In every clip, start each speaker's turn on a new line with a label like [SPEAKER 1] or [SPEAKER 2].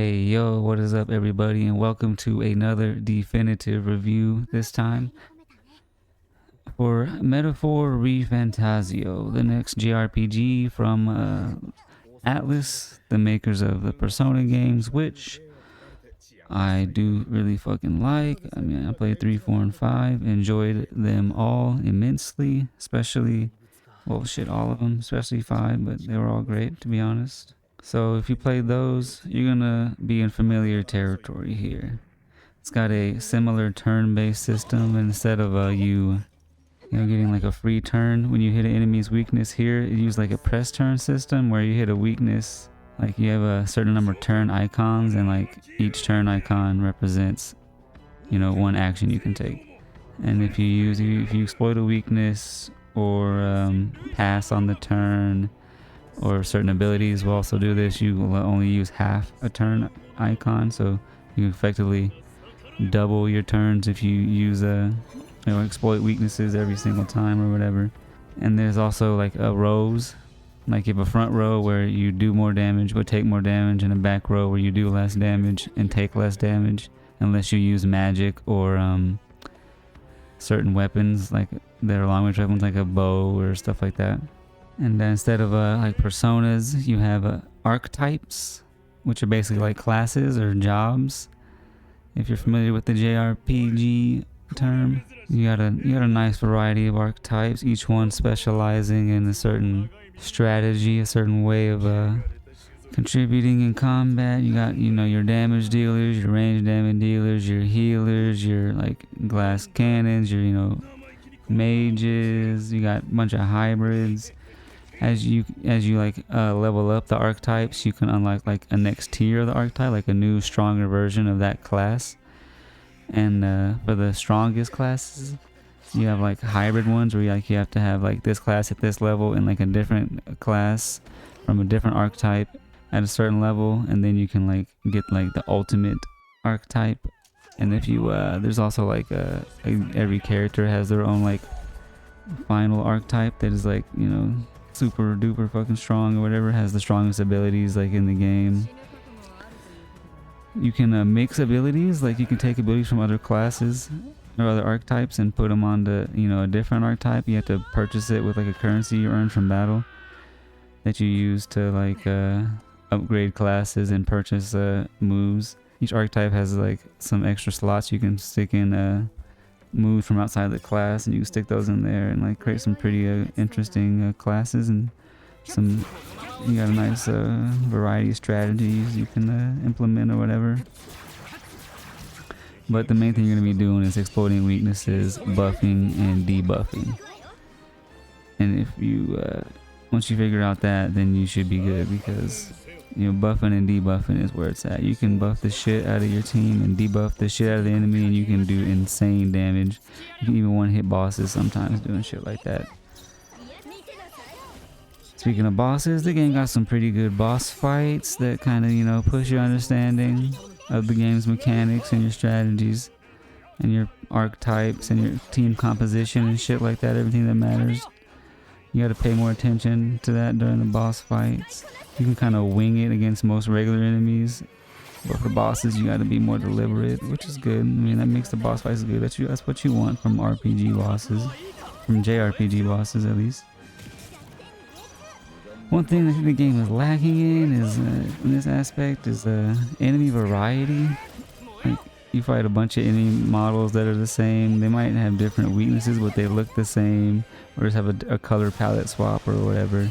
[SPEAKER 1] Hey yo, what is up everybody, and welcome to another definitive review, this time for Metaphor ReFantazio, the next JRPG from Atlas, the makers of the Persona games, which I do really fucking like. I mean, I played 3, 4, and 5, enjoyed them all immensely, especially, well shit, all of them, especially 5, but they were all great to be honest. So if you played those, you're gonna be in familiar territory here. It's got a similar turn-based system. Instead of getting like a free turn when you hit an enemy's weakness, here it uses like a press turn system where you hit a weakness, like you have a certain number of turn icons, and like each turn icon represents, one action you can take. And if you exploit a weakness or pass on the turn, or certain abilities will also do this, you will only use half a turn icon, so you effectively double your turns if you use exploit weaknesses every single time or whatever. And there's also like a rows, like you have a front row where you do more damage but take more damage, and a back row where you do less damage and take less damage, unless you use magic or certain weapons like their long range weapons like a bow or stuff like that. And then instead of like personas, you have archetypes, which are basically like classes or jobs. If you're familiar with the JRPG term, you got a nice variety of archetypes, each one specializing in a certain strategy, a certain way of contributing in combat. You got your damage dealers, your range damage dealers, your healers, your like glass cannons, your mages. You got a bunch of hybrids. As you level up the archetypes, you can unlock like a next tier of the archetype, like a new stronger version of that class. And for the strongest classes, you have like hybrid ones where you have to have like this class at this level and like a different class from a different archetype at a certain level, and then you can like get like the ultimate archetype. And if you there's also like every character has their own like final archetype that is like super duper fucking strong or whatever, has the strongest abilities like in the game. You can mix abilities, like you can take abilities from other classes or other archetypes and put them onto a different archetype. You have to purchase it with like a currency you earn from battle that you use to like upgrade classes and purchase moves. Each archetype has like some extra slots you can stick in moves from outside the class, and you can stick those in there and like create some pretty interesting classes, and you got a nice variety of strategies you can implement or whatever. But the main thing you're going to be doing is exploiting weaknesses, buffing and debuffing. And if you once you figure out that, then you should be good, because buffing and debuffing is where it's at. You can buff the shit out of your team and debuff the shit out of the enemy, and you can do insane damage. You can even one-hit bosses sometimes doing shit like that. Speaking of bosses, the game got some pretty good boss fights that kind of, push your understanding of the game's mechanics and your strategies and your archetypes and your team composition and shit like that, everything that matters. You gotta pay more attention to that during the boss fights. You can kind of wing it against most regular enemies, but for bosses you gotta be more deliberate, which is good. I mean, that makes the boss fights good. That's what you want from RPG bosses, from JRPG bosses at least. One thing I think the game is lacking in is in this aspect is enemy variety. Like, you fight a bunch of enemy models that are the same. They might have different weaknesses, but they look the same, or just have a color palette swap or whatever.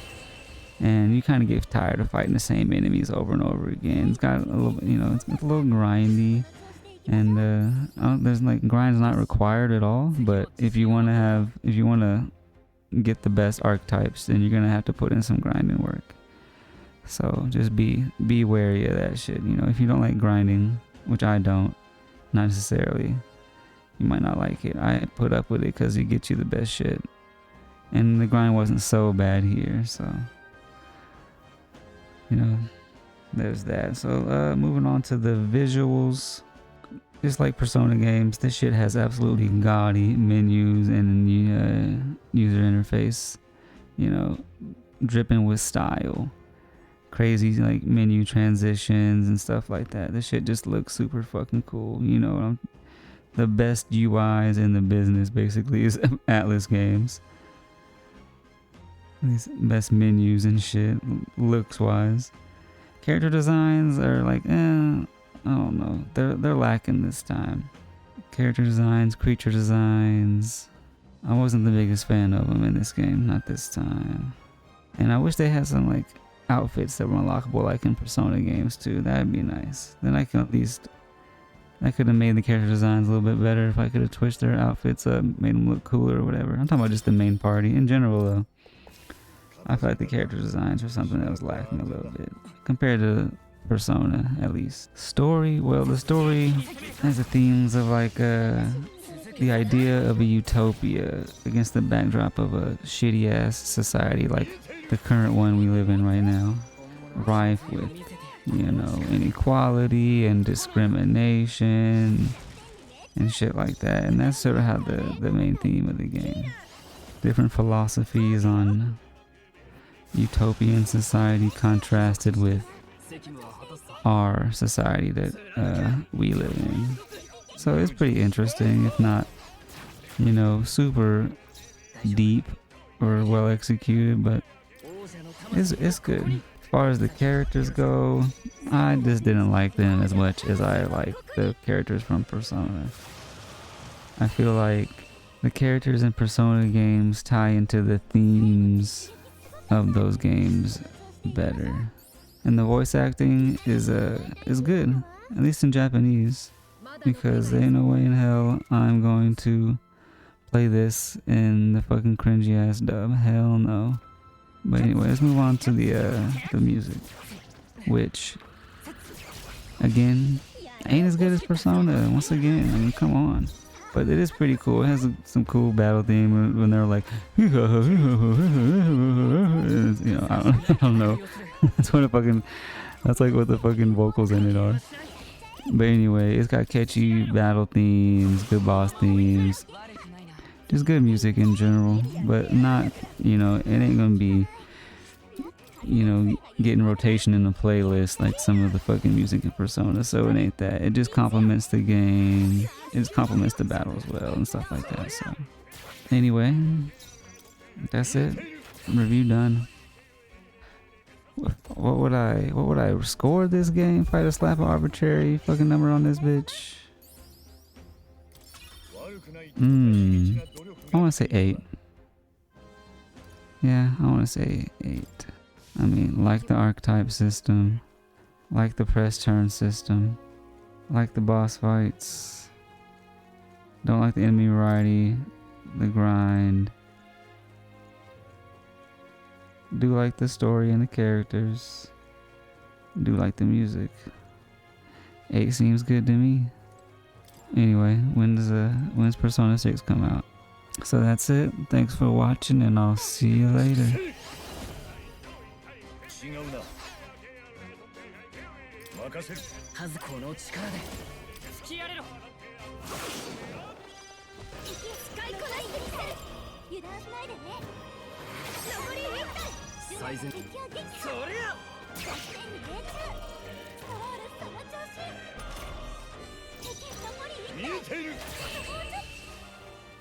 [SPEAKER 1] And you kind of get tired of fighting the same enemies over and over again. It's got a little, it's a little grindy, and there's like grind's not required at all. But if you want to get the best archetypes, then you're gonna have to put in some grinding work. So just be wary of that shit. If you don't like grinding, which I don't, not necessarily, you might not like it. I put up with it because it gets you the best shit, and the grind wasn't so bad here. So there's that. So moving on to the visuals. Just like Persona games, this shit has absolutely gaudy menus and user interface, dripping with style. crazy like menu transitions and stuff like that. This shit just looks super fucking cool. You know, the best UIs in the business basically is Atlas Games. These best menus and shit, looks wise. Character designs are like, I don't know. They're lacking this time. Character designs, creature designs. I wasn't the biggest fan of them in this game, not this time. And I wish they had some like outfits that were unlockable like in Persona games too. That'd be nice. Then I could at least, I could have made the character designs a little bit better if I could have twitched their outfits up, made them look cooler or whatever. I'm talking about just the main party. In general though, I feel like the character designs were something that was lacking a little bit compared to Persona, at least. Story, well, the story has the themes of like the idea of a utopia against the backdrop of a shitty ass society like the current one we live in right now, rife with, you know, inequality and discrimination and shit like that. And that's sort of how the main theme of the game. Different philosophies on utopian society contrasted with our society that we live in. So it's pretty interesting, if not, you know, super deep or well executed, but it's good. As far as the characters go, I just didn't like them as much as I like the characters from Persona. I feel like the characters in Persona games tie into the themes of those games better. And the voice acting is good, at least in Japanese, because there ain't no way in hell I'm going to play this in the fucking cringy ass dub. Hell no. But anyway, let's move on to the music, which again ain't as good as Persona. Once again, I mean, come on. But it is pretty cool. It has some cool battle theme when they're like, you know, I don't know. That's like what the fucking vocals in it are. But anyway, it's got catchy battle themes, good boss themes, just good music in general. But not, you know, it ain't gonna be, you know, getting rotation in the playlist like some of the fucking music in Persona. So it ain't that. It just complements the game. It just complements the battle as well and stuff like that. So anyway, that's it. Review done. What would I score this game if I had to slap an arbitrary fucking number on this bitch? I want to say 8. Yeah, I want to say 8. I mean, like the archetype system, like the press turn system, like the boss fights. Don't like the enemy variety, the grind. Do like the story and the characters. Do like the music. 8 seems good to me. Anyway, when does Persona 6 come out? So that's it. Thanks for watching, and I'll see you later.